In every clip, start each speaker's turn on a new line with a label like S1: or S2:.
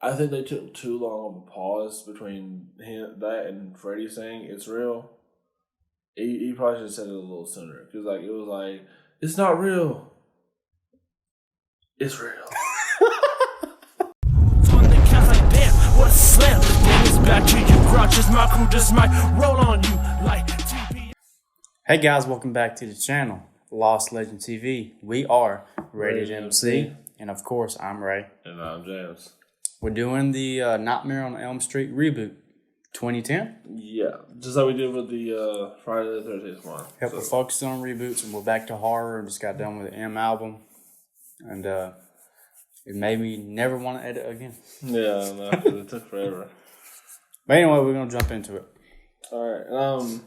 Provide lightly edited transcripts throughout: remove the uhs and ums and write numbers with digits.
S1: I think they took too long of a pause between that and Freddy saying it's real. He probably should have said it a little sooner because it was like it's not real. It's real.
S2: On the couch like damn, what a slam! Then it's back to you, grouches. My crew just might roll on you like TP.
S3: Hey guys, welcome back to the channel, Lost Legend TV. We are Rated MC, and of course, I'm Ray.
S1: And I'm James.
S3: We're doing the Nightmare on Elm Street reboot, 2010.
S1: Yeah, just like we did with the Friday the 13th one.
S3: Yep, we're focused on reboots, and we're back to horror. Just got done with the M album, and it made me never want to edit again.
S1: Yeah, no, it took forever.
S3: But anyway, we're gonna jump into it.
S1: All right.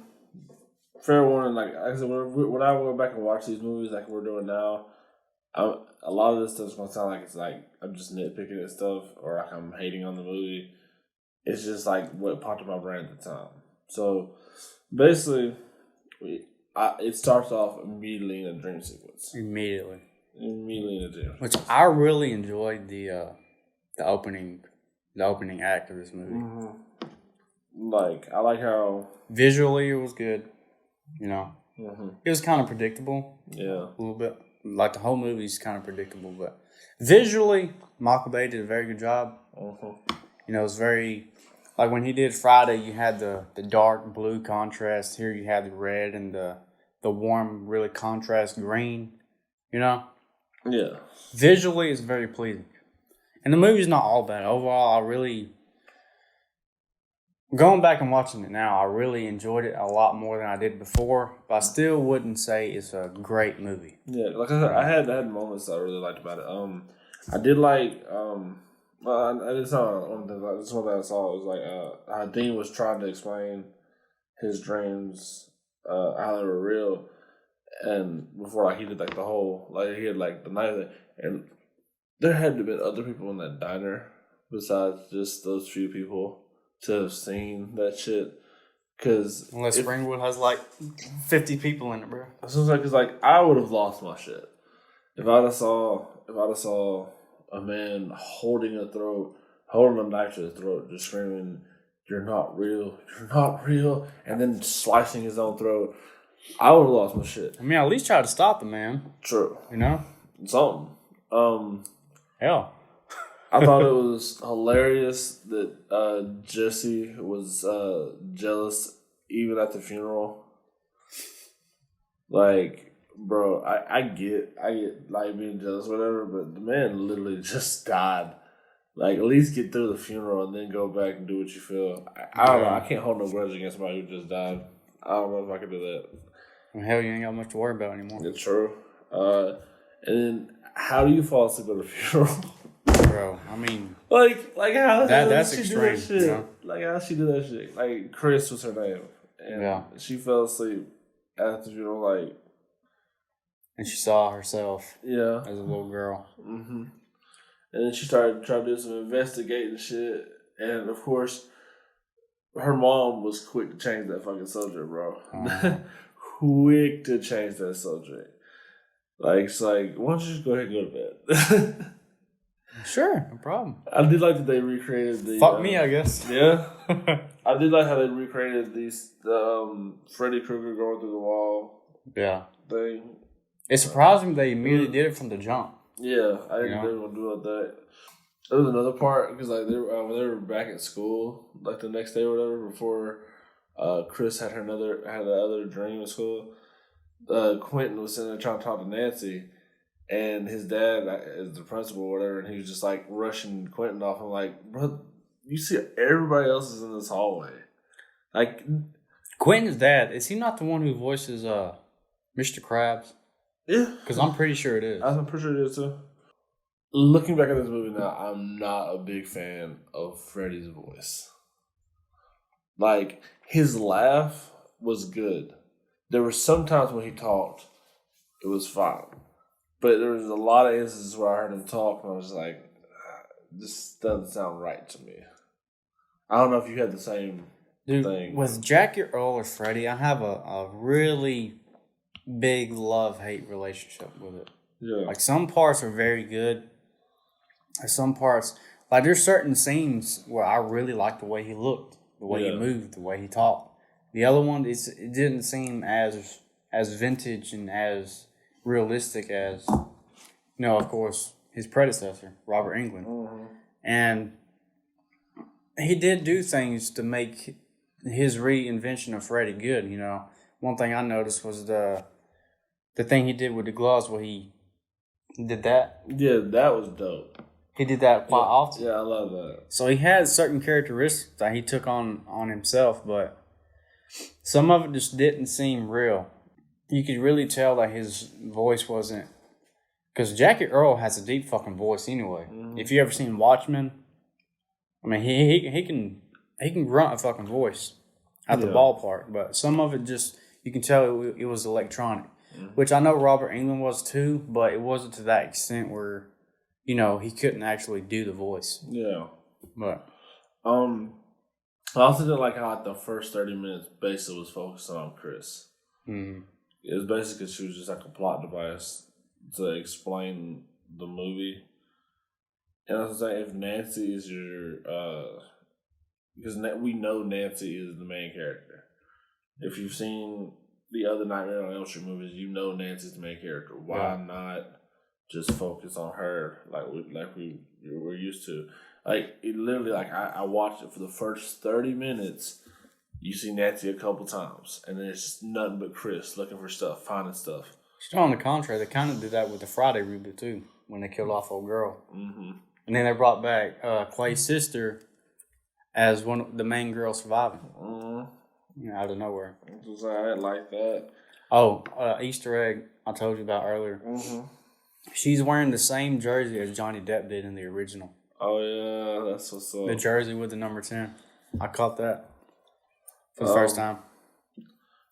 S1: Fair warning, like I said, when I go back and watch these movies like we're doing now, a lot of this stuff's gonna sound like it's like I'm just nitpicking at stuff or like I'm hating on the movie. It's just like what popped in my brain at the time. So basically, it starts off immediately in a dream sequence. Immediately in a dream.
S3: Which I really enjoyed the opening act of this movie.
S1: Mm-hmm. Like I like how
S3: visually it was good. You know, It was kind of predictable.
S1: Yeah,
S3: a little bit. Like the whole movie's kind of predictable, but visually, Michael Bay did a very good job. You know, it was very like when he did Friday. You had the dark blue contrast. Here you had the red and the warm, really contrast green. You know.
S1: Yeah.
S3: Visually, it's very pleasing, and the movie's not all bad. Overall, going back and watching it now, I really enjoyed it a lot more than I did before. But I still wouldn't say it's a great movie.
S1: Yeah, like I said, I had moments I really liked about it. I did like I just saw one thing. This one that I saw was like how Dean was trying to explain his dreams, how they were real, and before like he did like the whole like he had like the night, and there had to have been other people in that diner besides just those few people to have seen that shit, because
S3: unless Springwood has like 50 people in it, bro.
S1: Because I would have lost my shit if I'd have saw a man holding a knife to his throat, just screaming, "You're not real, and then slicing his own throat. I would have lost my shit.
S3: I mean, at least try to stop the man.
S1: True,
S3: you know,
S1: something.
S3: Hell.
S1: I thought it was hilarious that Jesse was jealous even at the funeral. Like, bro, I get like being jealous, whatever, but the man literally just died. Like, at least get through the funeral and then go back and do what you feel. I don't know. I can't hold no grudge against somebody who just died. I don't know if I could do that.
S3: Well, hell, you ain't got much to worry about anymore.
S1: It's true. And then, how do you fall asleep at a funeral?
S3: Bro, I mean,
S1: like how
S3: that's
S1: she
S3: extreme,
S1: do that shit?
S3: You know?
S1: Like how she do that shit? Like Chris was her name, and she fell asleep at the funeral. Like,
S3: and she saw herself, as a little girl.
S1: And then she started trying to do some investigating shit, and of course, her mom was quick to change that fucking subject, bro. Quick to change that subject. Like, it's like, why don't you just go ahead and go to bed?
S3: Sure, no problem.
S1: I did like that they recreated the...
S3: Fuck me, I guess.
S1: Yeah. I did like how they recreated the Freddy Krueger going through the wall thing.
S3: It's surprising they immediately did it from the jump.
S1: Yeah, I didn't think they were going to do it like that. There was another part, because like when they were back at school, like the next day or whatever, before Chris had the other dream at school, Quentin was sitting there trying to talk to Nancy. And his dad is the principal or whatever, and he was just like rushing Quentin off. I'm like, bro, you see everybody else is in this hallway. Like,
S3: Quentin's dad, is he not the one who voices Mr. Krabs?
S1: Yeah.
S3: Because I'm pretty sure it is.
S1: I'm pretty sure it is too. Looking back at this movie now, I'm not a big fan of Freddy's voice. Like, his laugh was good. There were some times when he talked, it was fine. But there was a lot of instances where I heard him talk, and I was like, this doesn't sound right to me. I don't know if you had the same thing.
S3: With Jackie Earl or Freddy, I have a really big love-hate relationship with it.
S1: Yeah.
S3: Like, some parts are very good. Some parts, Like, there's certain scenes where I really liked the way he looked, the way he moved, the way he talked. The other one, it didn't seem as vintage and as realistic as, of course, his predecessor, Robert Englund. Mm-hmm. And he did do things to make his reinvention of Freddy good, One thing I noticed was the thing he did with the gloves where he did that.
S1: Yeah, that was dope.
S3: He did that quite often.
S1: Yeah, I love that.
S3: So he had certain characteristics that he took on himself, but some of it just didn't seem real. You could really tell that his voice wasn't... Because Jackie Earle has a deep fucking voice anyway. Mm-hmm. If you ever seen Watchmen, I mean, he can grunt a fucking voice at the ballpark, but some of it just... You can tell it was electronic, which I know Robert Englund was too, but it wasn't to that extent where... he couldn't actually do the voice.
S1: Yeah.
S3: But
S1: I also didn't like how the first 30 minutes basically was focusing on Chris.
S3: Mm-hmm.
S1: It was basically she was just like a plot device to explain the movie. And I was saying, if Nancy is your because we know Nancy is the main character. If you've seen the other Nightmare on Elm Street movies, you know Nancy's the main character. Why not just focus on her like we're used to? Like, it literally, like, I watched it for the first 30 minutes. You see Nancy a couple times, and then it's just nothing but Chris looking for stuff, finding stuff.
S3: On the contrary, they kind of did that with the Friday reboot, too, when they killed off old girl. Mm-hmm. And then they brought back Clay's sister as one of the main girl surviving. Mm-hmm. Out of nowhere.
S1: I didn't like that.
S3: Oh, Easter egg I told you about earlier. Mm-hmm. She's wearing the same jersey as Johnny Depp did in the original.
S1: Oh, yeah, that's what's up.
S3: The jersey with the number 10. I caught that for the first time.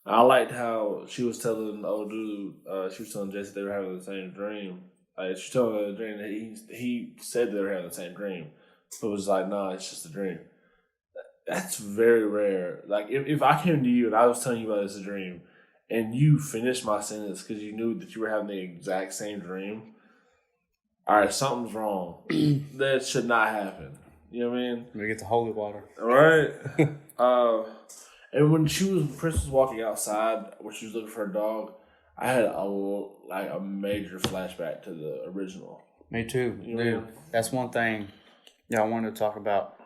S1: I liked how she was telling the old dude, she was telling Jesse they were having the same dream. Like, she told him the dream that he said they were having the same dream. But it was like, nah, it's just a dream. That's very rare. Like, if I came to you and I was telling you about this dream, and you finished my sentence because you knew that you were having the exact same dream, all right, something's wrong. That should not happen. You know what I mean?
S3: We get the holy water.
S1: All right. And when Chris was walking outside, when she was looking for her dog, I had a major flashback to the original.
S3: Me too, dude. That's one thing I wanted to talk about.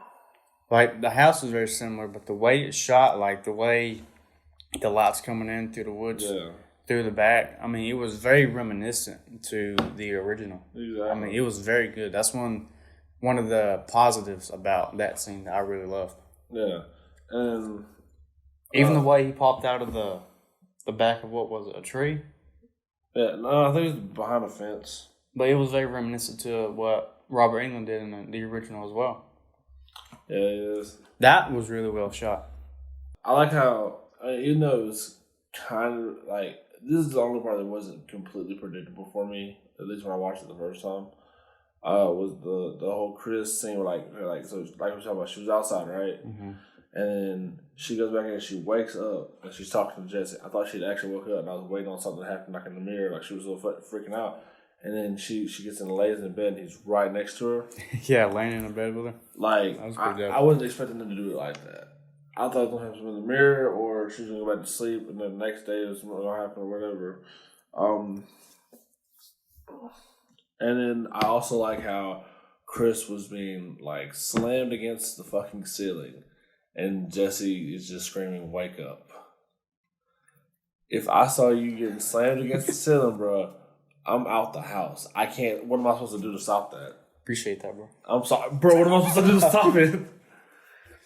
S3: Like, the house is very similar, but the way it's shot, like the way the lights coming in through the woods, through the back, I mean, it was very reminiscent to the original.
S1: Exactly.
S3: I mean, it was very good. That's one of the positives about that scene that I really loved.
S1: Yeah. And
S3: even the way he popped out of the back of, what was it, a tree?
S1: Yeah, no, I think it was behind a fence.
S3: But it was very reminiscent to what Robert Englund did in the original as well.
S1: Yeah, it is.
S3: That was really well shot.
S1: I like how, even though it was kind of like, this is the only part that wasn't completely predictable for me, at least when I watched it the first time, was the whole Chris scene where, so like we were talking about, she was outside, right? Mm-hmm. And then she goes back in and she wakes up and she's talking to Jesse. I thought she'd actually woke up and I was waiting on something to happen, like in the mirror, like she was a little freaking out. And then she gets in and lays in bed and he's right next to her.
S3: Yeah, laying in a bed with her.
S1: Like, I wasn't expecting them to do it like that. I thought it was going to happen in the mirror or she was going to go back to sleep and then the next day it was going to happen or whatever. And then I also like how Chris was being, like, slammed against the fucking ceiling. And Jesse is just screaming, "Wake up." If I saw you getting slammed against the ceiling, bro, I'm out the house. I can't. What am I supposed to do to stop that?
S3: Appreciate that, bro.
S1: I'm sorry, bro. What am I supposed to do to stop it?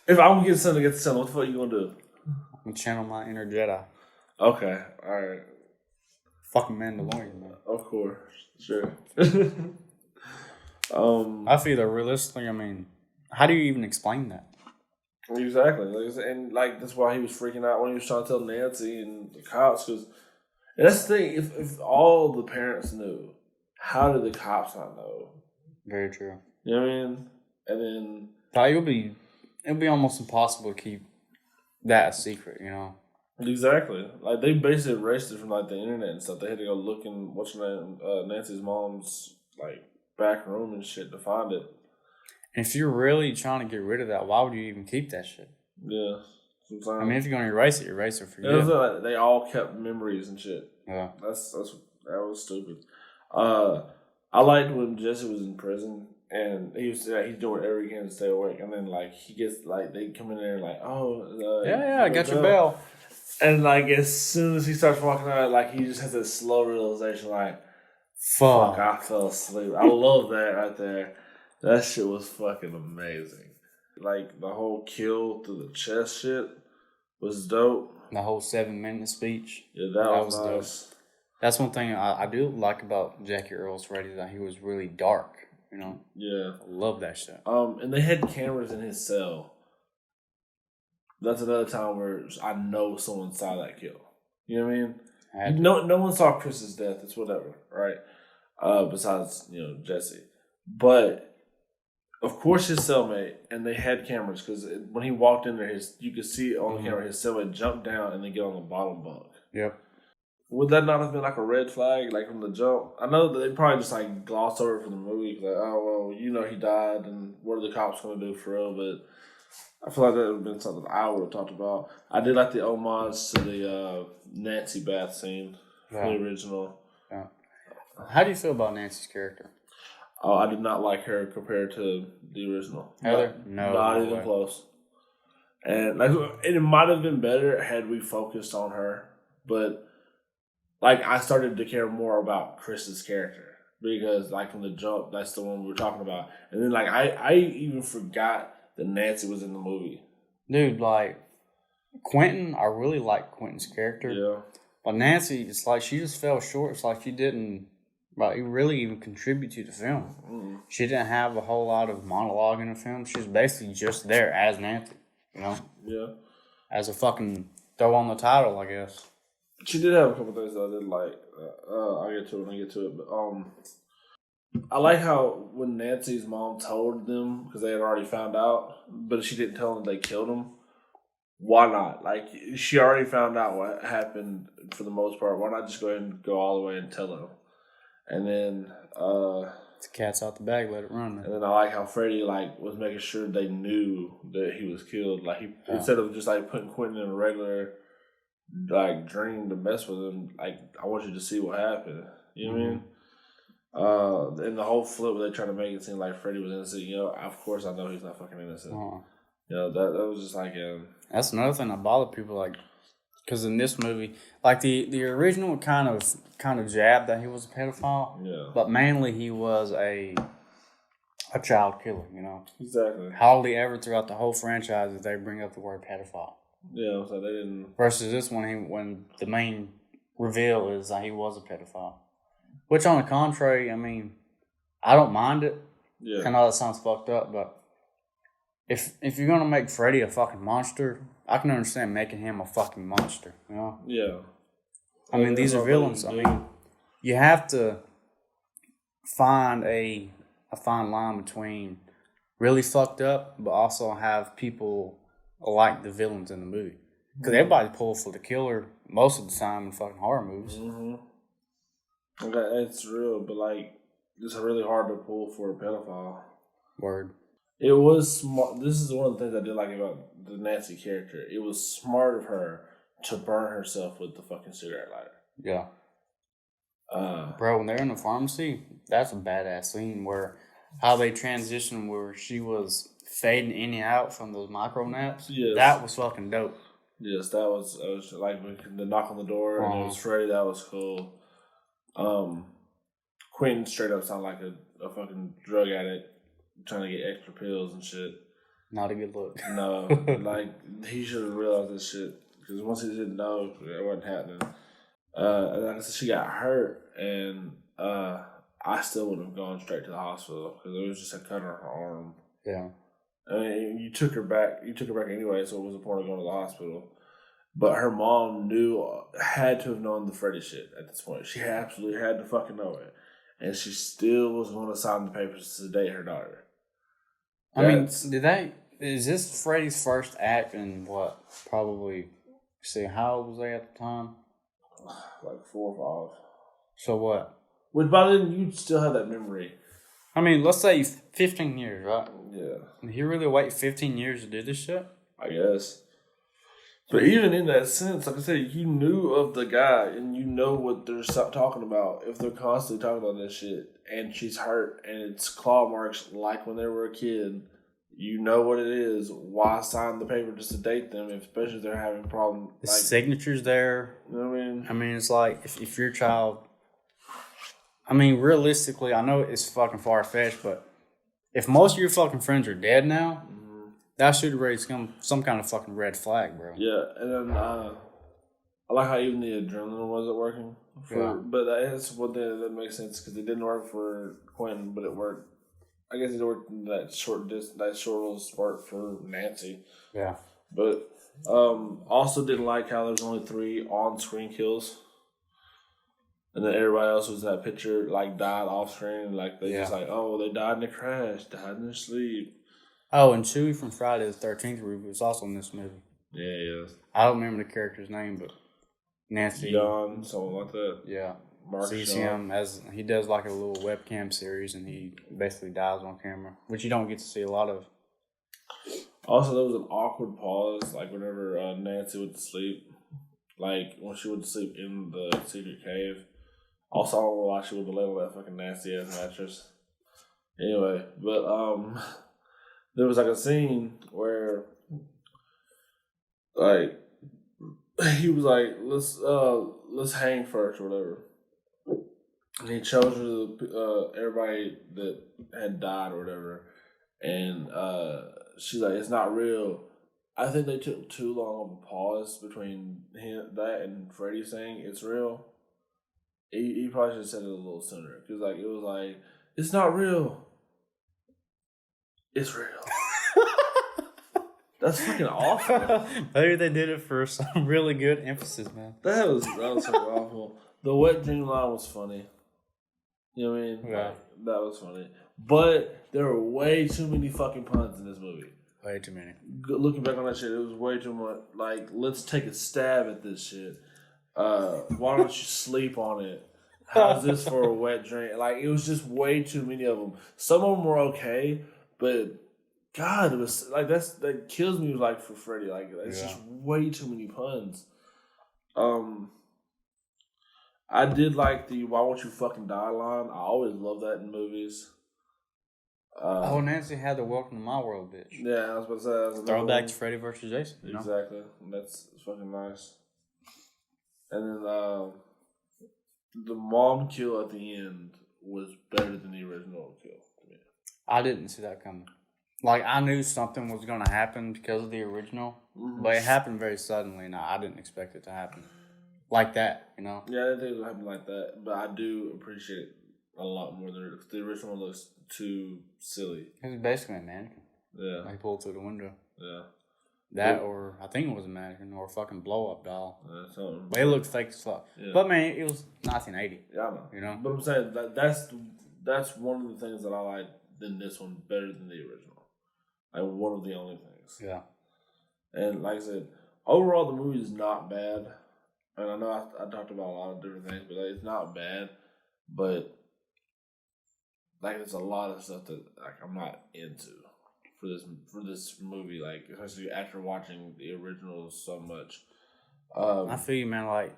S1: If I'm getting slammed against the ceiling, what the fuck are you gonna do?
S3: I'm gonna channel my inner Jedi.
S1: Okay, all right.
S3: Fucking Mandalorian, man.
S1: Of course, sure.
S3: I feel that realistically. I mean, how do you even explain that?
S1: Exactly, and that's why he was freaking out when he was trying to tell Nancy and the cops. Because that's the thing: if all the parents knew, how did the cops not know?
S3: Very true.
S1: You know what I mean? And then
S3: it'll be almost impossible to keep that a secret. You know?
S1: Exactly. Like, they basically erased it from like the internet and stuff. They had to go look in Nancy's mom's like back room and shit to find it.
S3: And if you're really trying to get rid of that, why would you even keep that shit?
S1: Yeah.
S3: I mean, if you're going to erase it for
S1: good. Like they all kept memories and shit.
S3: Yeah.
S1: That was stupid. I liked when Jesse was in prison and he's doing whatever he can to stay awake, and then like he gets like they come in there and like, oh
S3: I got your bell.
S1: And like as soon as he starts walking out, like he just has this slow realization, like,
S3: fuck,
S1: I fell asleep. I love that right there. That shit was fucking amazing. Like the whole kill through the chest shit was dope.
S3: The whole 7-minute speech.
S1: Yeah, that was nice.
S3: Dope. That's one thing I do like about Jackie Earl's Freddy, that he was really dark. You know. Yeah. I love that shit.
S1: And they had cameras in his cell. That's another time where I know someone saw that kill. You know what I mean? No one saw Chris's death. It's whatever, right? Besides, Jesse. But, of course, his cellmate, and they had cameras, because when he walked in there, you could see on the camera his cellmate jump down and then get on the bottom bunk. Yep. Would that not have been like a red flag, like from the jump? I know that they probably just like glossed over it from the movie, like, oh, well, he died, and what are the cops going to do for real? But I feel like that would have been something I would have talked about. I did like the homage to the Nancy bath scene from the original.
S3: Yeah. How do you feel about Nancy's character?
S1: Oh, I did not like her compared to the original.
S3: No,
S1: not even close. And like, it might have been better had we focused on her, but like I started to care more about Chris's character because like from the jump, that's the one we were talking about, and then like I even forgot that Nancy was in the movie.
S3: Dude, like Quentin, I really like Quentin's character. Yeah. But Nancy, it's like she just fell short. It's like she didn't really even contribute to the film. Mm-hmm. She didn't have a whole lot of monologue in the film. She was basically just there as Nancy, Yeah. As a fucking throw on the title, I guess.
S1: She did have a couple things that I did like. I'll get to it when I get to it. But I like how when Nancy's mom told them, because they had already found out, but she didn't tell them they killed him. Why not? Like, she already found out what happened for the most part. Why not just go ahead and go all the way and tell them? And then
S3: the cat's out the bag, let it run. Man.
S1: And then I like how Freddy was making sure they knew that he was killed. Like instead of just putting Quentin in a regular dream to mess with him, I want you to see what happened. You know what I mean? And the whole flip where they try to make it seem like Freddy was innocent. Of course I know he's not fucking innocent. That was just
S3: that's another thing that bothered people, because in this movie, the original kind of jabbed that he was a pedophile. Yeah. But mainly he was a child killer.
S1: Exactly.
S3: Hardly ever throughout the whole franchise did they bring up the word pedophile.
S1: Yeah, so they didn't.
S3: Versus this one, when the main reveal is that he was a pedophile. Which, on the contrary, I mean, I don't mind it. Yeah. I know that sounds fucked up, but if you're gonna make Freddy a fucking monster, I can understand making him a fucking monster. Yeah. I mean, these are villains. I mean, you have to find a fine line between really fucked up, but also have people like the villains in the movie. Because everybody pulls for the killer most of the time in fucking horror movies.
S1: Mm-hmm. Okay, it's real, but it's really hard to pull for a pedophile.
S3: Word.
S1: It was smart. This is one of the things I did like about the Nancy character. It was smart of her to burn herself with the fucking cigarette lighter.
S3: Yeah. Bro, when they're in the pharmacy, that's a badass scene where how they transition where she was fading in and out from those micro naps. Yes. That was fucking dope.
S1: Yes, that was the knock on the door and it was Freddy. That was cool. Quentin straight up sounded like a fucking drug addict trying to get extra pills and shit.
S3: Not a good look.
S1: No, he should have realized this shit because once he didn't know, it wasn't happening. And like I said, she got hurt, and I still would have gone straight to the hospital because it was just a cut on her arm. Yeah. I mean, you took her back anyway, so it was the point of going to the hospital. But her mom had to have known the Freddy shit at this point. She absolutely had to fucking know it. And she still was going to sign the papers to sedate her daughter.
S3: Is this Freddy's first act in what? Probably, how old was they at the time?
S1: 4 or 5.
S3: So what?
S1: Which by then, you'd still have that memory.
S3: I mean, let's say 15 years, right?
S1: Yeah.
S3: Did he really wait 15 years to do this shit?
S1: I guess. But even in that sense, like I said, you knew of the guy and you know what they're talking about if they're constantly talking about this shit and she's hurt and it's claw marks like when they were a kid. You know what it is. Why sign the paper just to date them, especially if they're having problems?
S3: The signature's there.
S1: You know what I mean?
S3: I mean, it's like if your child... I mean, realistically, I know it's fucking far-fetched, but if most of your fucking friends are dead now, that should raise some kind of fucking red flag, bro.
S1: Yeah, and then I like how even the adrenaline wasn't working. But that's one thing that makes sense because it didn't work for Quentin, but it worked. I guess it worked in that short little spark for Nancy.
S3: Yeah.
S1: But also didn't like how there was only 3 on-screen kills. And then everybody else was that picture, like, died off-screen. Like, they just like, oh, they died in a crash, died in their sleep.
S3: Oh, and Chewie from Friday the 13th Reboot was also in this movie.
S1: Yeah, he is.
S3: I don't remember the character's name, but Nancy.
S1: John, something like that.
S3: Yeah.
S1: Mark
S3: sees
S1: Sean.
S3: him as he does like a little webcam series, and he basically dies on camera, which you don't get to see a lot of.
S1: Also, there was an awkward pause, like whenever Nancy went to sleep, like when she went to sleep in the secret cave. Also, I don't know why she would have laid on that fucking nasty ass mattress. Anyway, but there was like a scene where, like, he was like, let's hang first or whatever. And he chose everybody that had died or whatever. And she's like, it's not real. I think they took too long of a pause between that and Freddy saying it's real. He probably should have said it a little sooner. Because like, it was like, it's not real. It's real. That's fucking awful.
S3: Maybe they did it for some really good emphasis, man.
S1: That was fucking awful. The wet dream line was funny. You know what I mean?
S3: Yeah.
S1: Like, that was funny. But there were way too many fucking puns in this movie.
S3: Way too many.
S1: Looking back on that shit, it was way too much. Like, let's take a stab at this shit. Why don't you sleep on it? How's this for a wet dream? Like, it was just way too many of them. Some of them were okay, but God, it was like that kills me. Like for Freddy, like it's just way too many puns. I did like the "Why won't you fucking die" line. I always love that in movies.
S3: Nancy had the "Welcome to my world" bitch.
S1: Yeah, I was about to say that's
S3: throwback to Freddy versus Jason.
S1: Exactly, that's fucking nice. And then the mom kill at the end was better than the original kill to me.
S3: I didn't see that coming. Like, I knew something was going to happen because of the original, but it happened very suddenly, and I didn't expect it to happen like that, you know?
S1: Yeah, I didn't think it would happen like that, but I do appreciate it a lot more than the original one looks too silly.
S3: It was basically a mannequin.
S1: Yeah.
S3: Like, pulled through the window.
S1: Yeah.
S3: That, or I think it was a mannequin, or a fucking blow-up doll.
S1: Yeah, something.
S3: But it looked fake as fuck. Yeah. But, man, it was 1980.
S1: Yeah, I know.
S3: You know?
S1: But I'm saying that's one of the things that I like in this one better than the original. Like, one of the only things.
S3: Yeah.
S1: And like I said, overall the movie is not bad. And I know I talked about a lot of different things, but like, it's not bad. But like, there's a lot of stuff that like I'm not into for this movie. Like, especially after watching the original so much.
S3: I feel you, man. Like,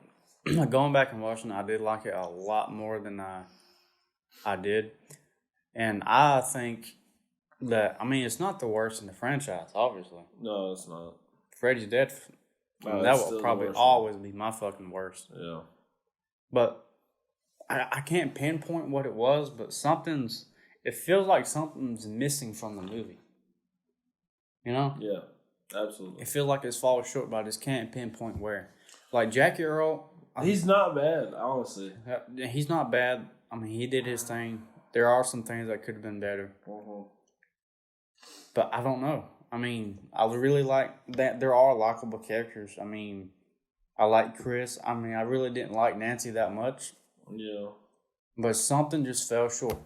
S3: going back and watching it, I did like it a lot more than I did. And I think that, I mean, it's not the worst in the franchise, obviously.
S1: No, it's not.
S3: Freddy's Dead, that will probably always be my fucking worst.
S1: Yeah.
S3: But I can't pinpoint what it was, but it feels like something's missing from the movie. You know?
S1: Yeah, absolutely.
S3: It feels like it's falling short, but I just can't pinpoint where. Like, Jackie Earle.
S1: He's not bad, honestly.
S3: He's not bad. I mean, he did his thing. There are some things that could have been better. But I don't know. I mean, I really like that there are likable characters. I mean, I like Chris. I mean, I really didn't like Nancy that much.
S1: Yeah.
S3: But something just fell short.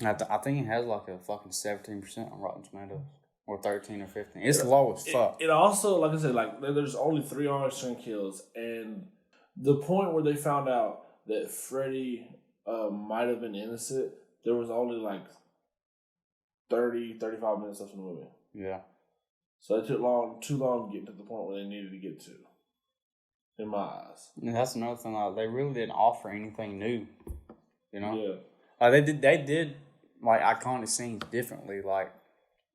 S3: I think it has like a fucking 17% on Rotten Tomatoes. Or 13 or 15. It's low as fuck.
S1: It also, like I said, like there's only 3 on-screen kills. And the point where they found out that Freddy might have been innocent, there was only like 35 minutes left in the movie.
S3: Yeah.
S1: So it took too long to get to the point where they needed to get to, in my eyes.
S3: And that's another thing. Like, they really didn't offer anything new. You know?
S1: Yeah.
S3: They did like iconic scenes differently. Like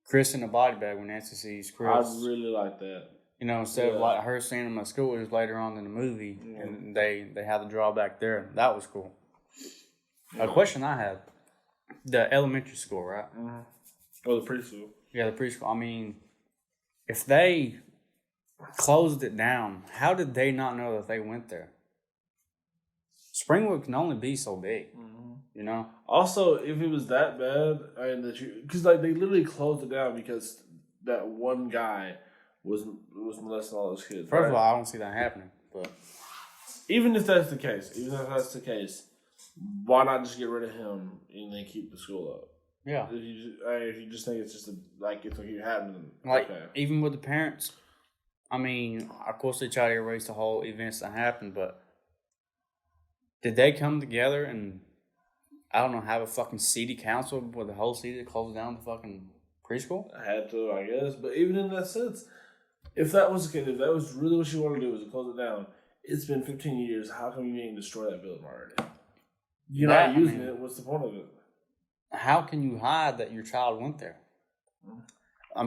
S3: Chris in the body bag when Nancy sees Chris.
S1: I really like that.
S3: You know, instead of like her seeing him at school, it was later on in the movie, and they had the drawback there. That was cool. A question I had: the elementary school, right?
S1: Mm-hmm. Or the preschool.
S3: Yeah, the preschool. I mean, if they closed it down, how did they not know that they went there? Springwood can only be so big, you know.
S1: Also, if it was that bad, because like they literally closed it down because that one guy was molesting all those kids.
S3: First of all, I don't see that happening. But
S1: even if that's the case, why not just get rid of him and then keep the school up?
S3: Yeah.
S1: If you just think it's just it's like happening.
S3: Like, even with the parents, I mean, of course they try to erase the whole events that happened, but did they come together and, I don't know, have a fucking city council with the whole city to close down the fucking preschool?
S1: I had to, I guess. But even in that sense, if that was the case, if that was really what you wanted to do, was to close it down, it's been 15 years. How come you didn't destroy that building already? You're not using it. What's the point of it?
S3: How can you hide that your child went there?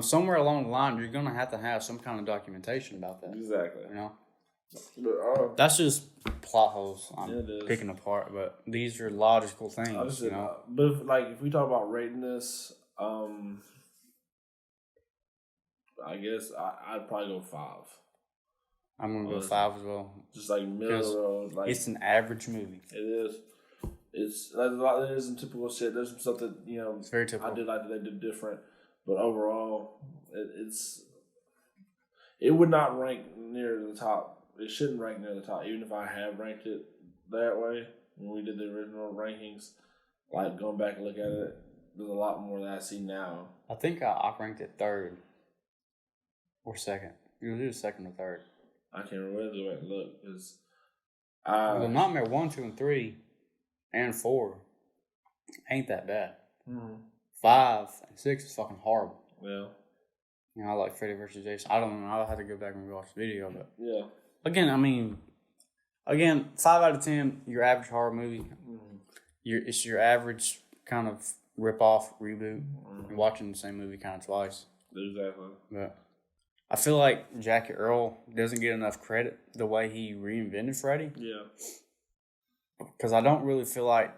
S3: Somewhere along the line, you're going to have some kind of documentation about that.
S1: Exactly.
S3: You know?
S1: But,
S3: that's just plot holes I'm picking apart, but these are logical things, you know?
S1: But if we talk about rating this, I guess I'd probably go 5.
S3: I'm going to go 5 as well.
S1: Just middle of the road.
S3: It's an average movie.
S1: It is. There's some typical shit. There's some stuff that,
S3: it's very typical.
S1: I did like that they did different. But overall, it would not rank near the top. It shouldn't rank near the top, even if I have ranked it that way when we did the original rankings. Going back and look at it, there's a lot more that I see now.
S3: I think I ranked it 3rd or 2nd. You do 2nd or 3rd.
S1: I can't remember where to go and look because
S3: the Nightmare 1, 2, and 3, and 4 ain't that bad. 5 and 6 is fucking horrible.
S1: Yeah.
S3: You know, I like Freddy vs. Jason. I don't know. I'll have to go back and watch the video, but
S1: yeah.
S3: Again, 5 out of 10. Your average horror movie. It's your average kind of rip-off reboot. You're watching the same movie kind of twice.
S1: Exactly.
S3: But I feel like Jackie Earle doesn't get enough credit the way he reinvented Freddy.
S1: Yeah.
S3: Because I don't really feel like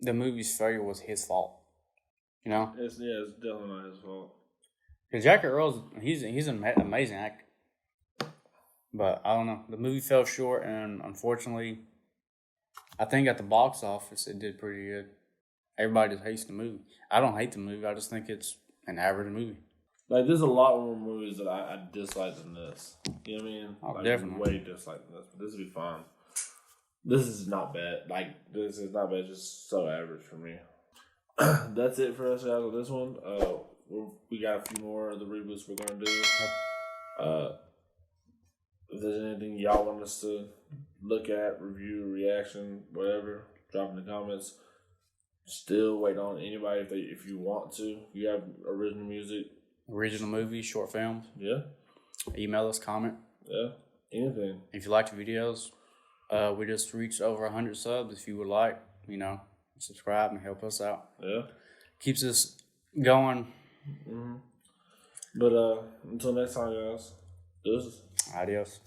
S3: the movie's failure was his fault. You know?
S1: It's definitely not his fault.
S3: Because Jackie Earle's he's an amazing actor. But I don't know. The movie fell short, and unfortunately, I think at the box office it did pretty good. Everybody just hates the movie. I don't hate the movie. I just think it's an average movie.
S1: There's a lot more movies that I dislike than this. You know what I mean?
S3: Oh, definitely.
S1: Way dislike than this. But this would be fine. This is not bad. This is not bad. Just so average for me. That's it for us guys on this one. We got a few more of the reboots we're going to do. If there's anything y'all want us to look at, review, reaction, whatever, drop in the comments. Still waiting on anybody if you want to. If you have original music. Original movies, short films. Yeah. Email us, comment. Yeah. Anything. If you like the videos, we just reached over 100 subs. If you would like, subscribe and help us out. Yeah. Keeps us going. Mm-hmm. But until next time, guys. Deuces. Adios.